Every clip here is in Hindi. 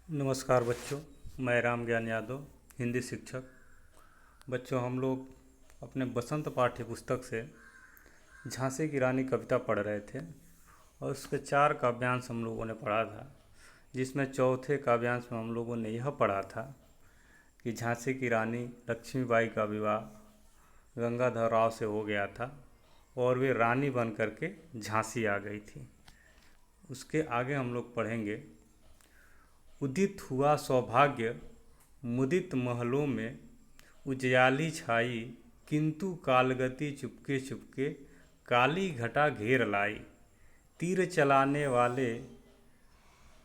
नमस्कार बच्चों, मैं राम ज्ञान यादव, हिंदी शिक्षक। बच्चों, हम लोग अपने बसंत पाठ्य पुस्तक से झांसी की रानी कविता पढ़ रहे थे और उसके 4 काव्यांश हम लोगों ने पढ़ा था, जिसमें चौथे काव्यांश में हम लोगों ने यह पढ़ा था कि झांसी की रानी लक्ष्मीबाई का विवाह गंगाधर राव से हो गया था और वे रानी बन करके झांसी आ गई थी। उसके आगे हम लोग पढ़ेंगे, उदित हुआ सौभाग्य मुदित महलों में, उजियाली छाई किंतु कालगति चुपके चुपके, काली घटा घेर लाई, तीर चलाने वाले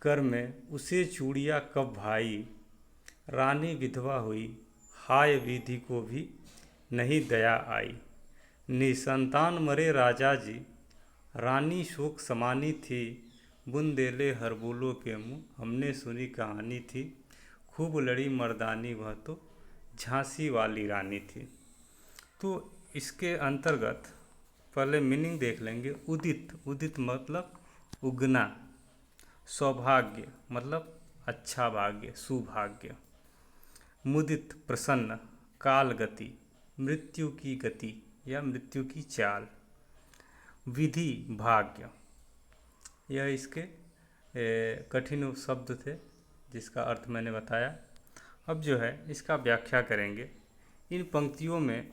कर में उसे चूड़िया कब भाई, रानी विधवा हुई हाय विधि को भी नहीं दया आई, निसंतान मरे राजा जी रानी शोक समानी थी, बुंदेले हरबोलों के मुँह हमने सुनी कहानी थी, खूब लड़ी मर्दानी वह तो झांसी वाली रानी थी। तो इसके अंतर्गत पहले मीनिंग देख लेंगे। उदित, उदित मतलब उगना। सौभाग्य मतलब अच्छा भाग्य, सुभाग्य। मुदित मुदित काल गति, मृत्यु की गति या मृत्यु की चाल। विधि भाग्य, यह इसके कठिन शब्द थे जिसका अर्थ मैंने बताया। अब जो है इसका व्याख्या करेंगे। इन पंक्तियों में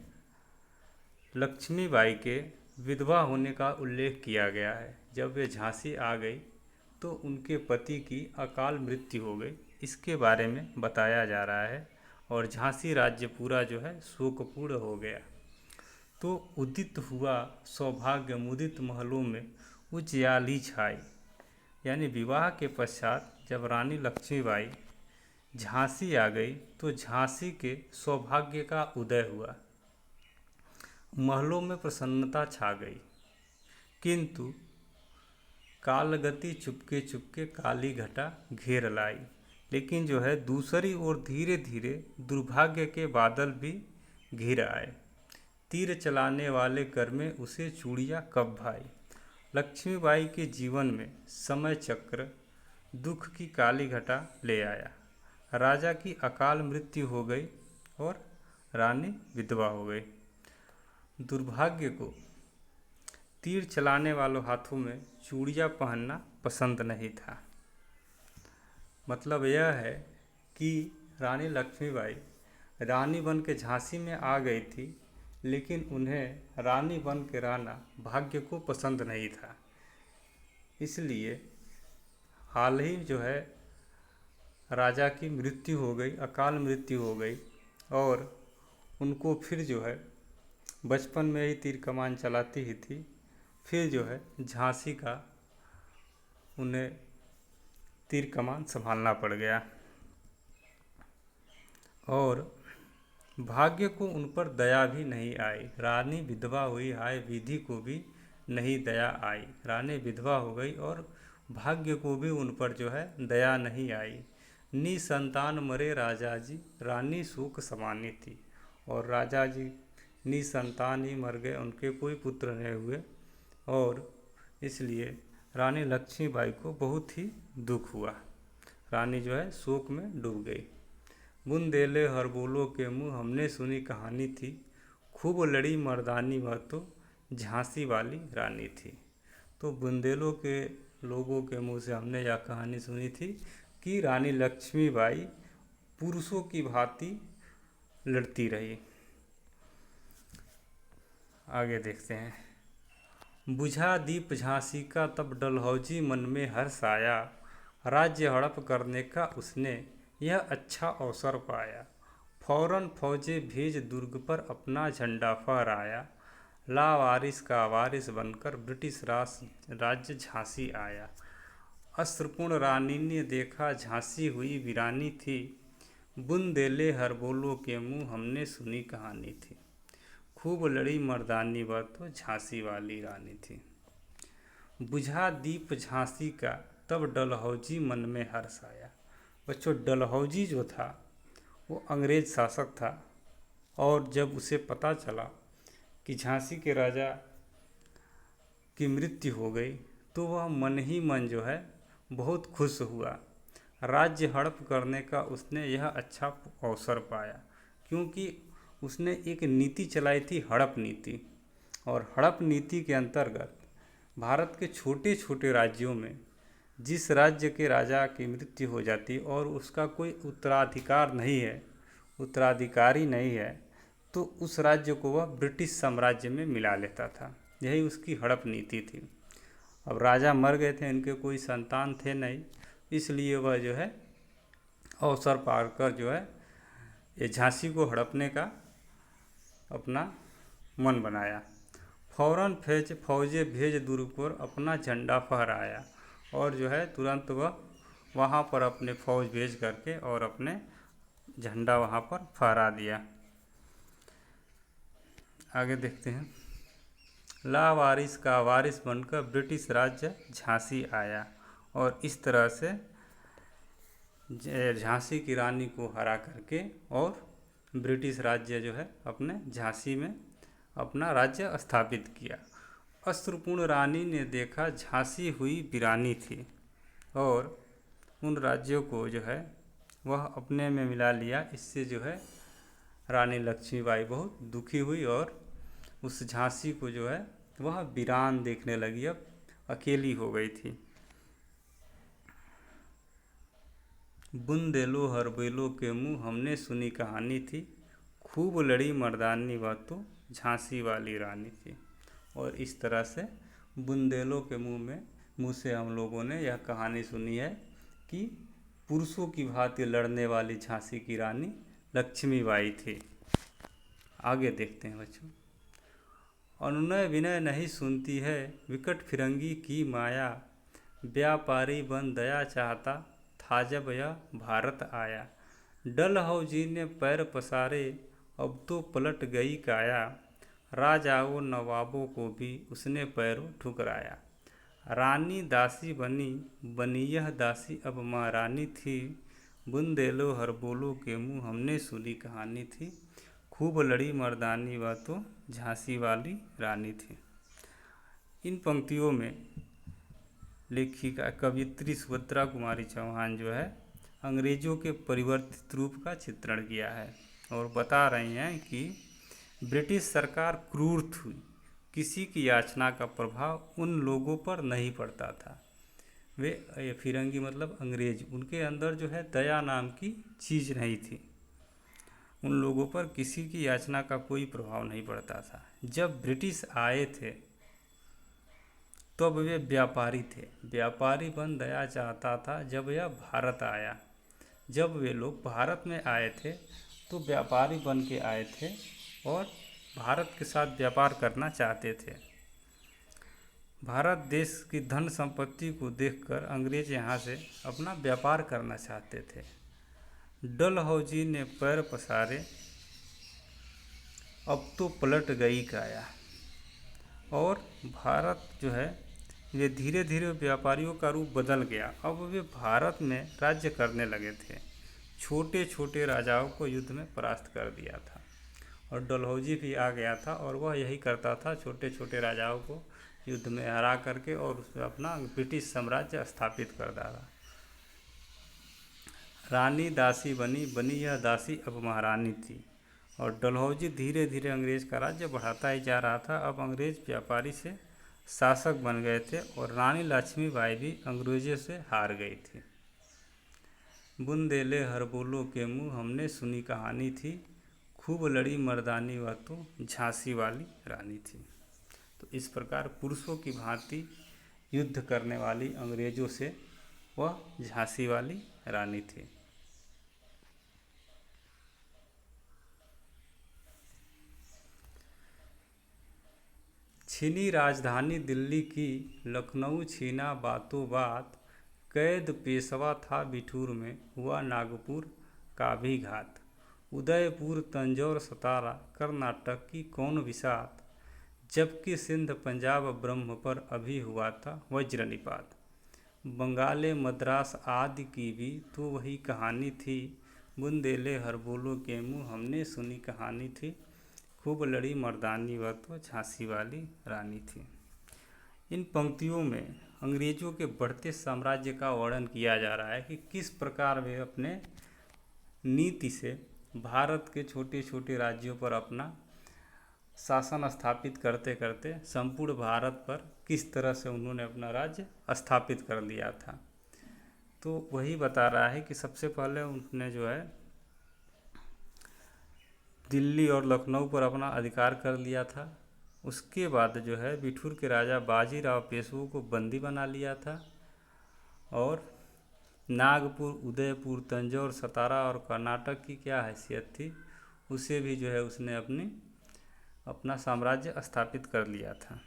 लक्ष्मीबाई के विधवा होने का उल्लेख किया गया है। जब वे झांसी आ गई तो उनके पति की अकाल मृत्यु हो गई, इसके बारे में बताया जा रहा है और झांसी राज्य पूरा जो है शोकपूर्ण हो गया। तो उदित हुआ सौभाग्य मुदित महलों में उजियाली छाई, यानी विवाह के पश्चात जब रानी लक्ष्मीबाई झांसी आ गई तो झांसी के सौभाग्य का उदय हुआ, महलों में प्रसन्नता छा गई, किंतु कालगति चुपके चुपके काली घटा घेर लाई। लेकिन जो है दूसरी ओर धीरे धीरे दुर्भाग्य के बादल भी घिर आए, तीर चलाने वाले कर में उसे चूड़िया कब भाई। लक्ष्मीबाई के जीवन में समय चक्र दुख की काली घटा ले आया, राजा की अकाल मृत्यु हो गई और रानी विधवा हो गई। दुर्भाग्य को तीर चलाने वालों हाथों में चूड़ियाँ पहनना पसंद नहीं था। मतलब यह है कि रानी लक्ष्मीबाई रानी बन के झांसी में आ गई थी, लेकिन उन्हें रानी बन के रहना भाग्य को पसंद नहीं था। इसलिए हाल ही जो है राजा की मृत्यु हो गई, अकाल मृत्यु हो गई और उनको फिर जो है बचपन में ही तीर कमान चलाती ही थी, फिर जो है झांसी का उन्हें तीर कमान संभालना पड़ गया और भाग्य को उन पर दया भी नहीं आई। रानी विधवा हुई हाय विधि को भी नहीं दया आई, रानी विधवा हो गई और भाग्य को भी उन पर जो है दया नहीं आई। निसंतान मरे राजा जी रानी शोक समानी थी, और राजा जी निसंतान ही मर गए, उनके कोई पुत्र नहीं हुए और इसलिए रानी लक्ष्मीबाई को बहुत ही दुख हुआ। रानी जो है शोक में डूब गई। बुंदेले हरबोलों के मुँह हमने सुनी कहानी थी, खूब लड़ी मर्दानी वह तो झांसी वाली रानी थी। तो बुंदेलों के लोगों के मुँह से हमने यह कहानी सुनी थी कि रानी लक्ष्मीबाई पुरुषों की भांति लड़ती रही। आगे देखते हैं। बुझा दीप झांसी का तब डलहौजी मन में हर्ष आया, राज्य हड़प करने का उसने यह अच्छा अवसर पाया। फौरन फौजे भेज दुर्ग पर अपना झंडा फहराया, लावारिस का वारिस बनकर ब्रिटिश राज्य झांसी आया। अस्त्रपूर्ण रानी ने देखा झांसी हुई वीरानी थी, बुंदेले हरबोलों के मुँह हमने सुनी कहानी थी, खूब लड़ी मर्दानी वह तो झांसी वाली रानी थी। बुझा दीप झांसी का तब डलहौजी मन में हर्ष आया। बच्चों, डलहौजी जो था वो अंग्रेज शासक था और जब उसे पता चला कि झांसी के राजा की मृत्यु हो गई तो वह मन ही मन जो है बहुत खुश हुआ। राज्य हड़प करने का उसने यह अच्छा अवसर पाया, क्योंकि उसने एक नीति चलाई थी, हड़प नीति। और हड़प नीति के अंतर्गत भारत के छोटे छोटे राज्यों में जिस राज्य के राजा की मृत्यु हो जाती और उसका कोई उत्तराधिकार नहीं है, उत्तराधिकारी नहीं है, तो उस राज्य को वह ब्रिटिश साम्राज्य में मिला लेता था। यही उसकी हड़प नीति थी। अब राजा मर गए थे, इनके कोई संतान थे नहीं, इसलिए वह जो है अवसर पाकर जो है ये झांसी को हड़पने का अपना मन बनाया। फौरन फौजे भेज दुर्ग पर अपना झंडा फहराया और जो है तुरंत वह वहाँ पर अपने फौज भेज करके और अपने झंडा वहाँ पर फहरा दिया। आगे देखते हैं। लावारिस का वारिस बनकर ब्रिटिश राज्य झांसी आया और इस तरह से झांसी की रानी को हरा करके और ब्रिटिश राज्य जो है अपने झांसी में अपना राज्य स्थापित किया। अश्रुपूर्ण रानी ने देखा झांसी हुई वीरानी थी और उन राज्यों को जो है वह अपने में मिला लिया। इससे जो है रानी लक्ष्मीबाई बहुत दुखी हुई और उस झांसी को जो है वह वीरान देखने लगी, अब अकेली हो गई थी। बुंदेलो हरबोलो के मुँह हमने सुनी कहानी थी, खूब लड़ी मर्दानी वह तो झांसी वाली रानी थी। और इस तरह से बुंदेलों के मुँह से हम लोगों ने यह कहानी सुनी है कि पुरुषों की भांति लड़ने वाली झांसी की रानी लक्ष्मीबाई थी। आगे देखते हैं बच्चों। अनुनय विनय नहीं सुनती है विकट फिरंगी की माया, व्यापारी बन दया चाहता था जब यह भारत आया। डलहौजी ने पैर पसारे अब तो पलट गई काया, राजाओं नवाबों को भी उसने पैरों ठुकराया। रानी दासी बनी यह दासी अब महारानी थी, बुंदेलो हरबोलो के मुँह हमने सुनी कहानी थी, खूब लड़ी मर्दानी वह तो झांसी वाली रानी थी। इन पंक्तियों में लेखिका कवियत्री सुभद्रा कुमारी चौहान जो है अंग्रेज़ों के परिवर्तित रूप का चित्रण किया है और बता रही हैं कि ब्रिटिश सरकार क्रूर थी, किसी की याचना का प्रभाव उन लोगों पर नहीं पड़ता था। वे फिरंगी मतलब अंग्रेज, उनके अंदर जो है दया नाम की चीज़ नहीं थी, उन लोगों पर किसी की याचना का कोई प्रभाव नहीं पड़ता था। जब ब्रिटिश आए थे तब वे व्यापारी थे, व्यापारी बन दया चाहता था जब यह भारत आया। जब वे लोग भारत में आए थे तो व्यापारी बन के आए थे और भारत के साथ व्यापार करना चाहते थे। भारत देश की धन संपत्ति को देखकर अंग्रेज यहाँ से अपना व्यापार करना चाहते थे। डलहौजी ने पैर पसारे अब तो पलट गई काया, और भारत जो है ये धीरे धीरे व्यापारियों का रूप बदल गया। अब वे भारत में राज्य करने लगे थे, छोटे छोटे राजाओं को युद्ध में परास्त कर दिया था और डलहौजी भी आ गया था और वह यही करता था, छोटे छोटे राजाओं को युद्ध में हरा करके और उसमें अपना ब्रिटिश साम्राज्य स्थापित कर डाला। रानी दासी बनी यह दासी अब महारानी थी और डलहौजी धीरे धीरे अंग्रेज का राज्य बढ़ाता ही जा रहा था। अब अंग्रेज व्यापारी से शासक बन गए थे और रानी लक्ष्मीबाई भी अंग्रेजों से हार गई थी। बुंदेले हरबोलो के मुँह हमने सुनी कहानी थी, खूब लड़ी मर्दानी वह तो झांसी वाली रानी थी। तो इस प्रकार पुरुषों की भांति युद्ध करने वाली अंग्रेजों से वह झांसी वाली रानी थी। छीनी राजधानी दिल्ली की, लखनऊ छीना बातों बात, कैद पेशवा था बिठूर में, हुआ नागपुर का भी घात। उदयपुर तंजौर सतारा कर्नाटक की कौन विसात, जबकि सिंध पंजाब ब्रह्म पर अभी हुआ था वज्र निपात। बंगाले मद्रास आदि की भी तो वही कहानी थी, बुंदेले हरबोलो के मुँह हमने सुनी कहानी थी, खूब लड़ी मर्दानी वह तो झांसी वाली रानी थी। इन पंक्तियों में अंग्रेजों के बढ़ते साम्राज्य का वर्णन किया जा रहा है कि किस प्रकार वे अपने नीति से भारत के छोटे छोटे राज्यों पर अपना शासन स्थापित करते करते संपूर्ण भारत पर किस तरह से उन्होंने अपना राज्य स्थापित कर लिया था। तो वही बता रहा है कि सबसे पहले उन्होंने जो है दिल्ली और लखनऊ पर अपना अधिकार कर लिया था। उसके बाद जो है बिठूर के राजा बाजीराव पेशवा को बंदी बना लिया था और नागपुर, उदयपुर, तंजौर, सतारा और कर्नाटक की क्या हैसियत थी उसे भी जो है उसने अपना साम्राज्य स्थापित कर लिया था।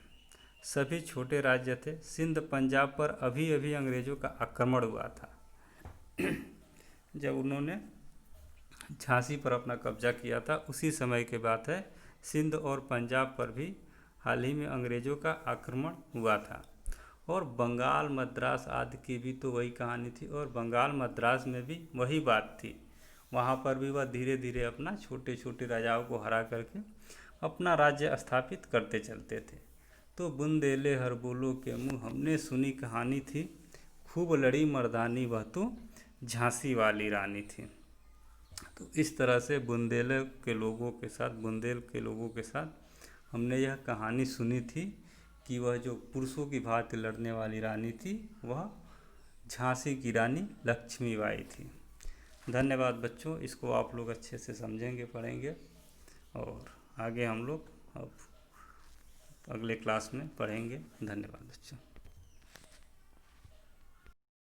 सभी छोटे राज्य थे। सिंध, पंजाब पर अभी अभी अंग्रेज़ों का आक्रमण हुआ था। जब उन्होंने झांसी पर अपना कब्जा किया था उसी समय की बात है। सिंध और पंजाब पर भी हाल ही में अंग्रेज़ों का आक्रमण हुआ था। और बंगाल, मद्रास आदि की भी तो वही कहानी थी। और बंगाल, मद्रास में भी वही बात थी। वहाँ पर भी वह धीरे धीरे अपना छोटे छोटे राजाओं को हरा करके अपना राज्य स्थापित करते चलते थे। तो बुंदेले हर बोलो के मुँह हमने सुनी कहानी थी, खूब लड़ी मर्दानी वह तो झांसी वाली रानी थी। तो इस तरह से बुंदेल के लोगों के साथ हमने यह कहानी सुनी थी कि वह जो पुरुषों की भांति लड़ने वाली रानी थी वह झांसी की रानी लक्ष्मीबाई थी। धन्यवाद बच्चों, इसको आप लोग अच्छे से समझेंगे, पढ़ेंगे और आगे हम लोग अब अगले क्लास में पढ़ेंगे। धन्यवाद बच्चों।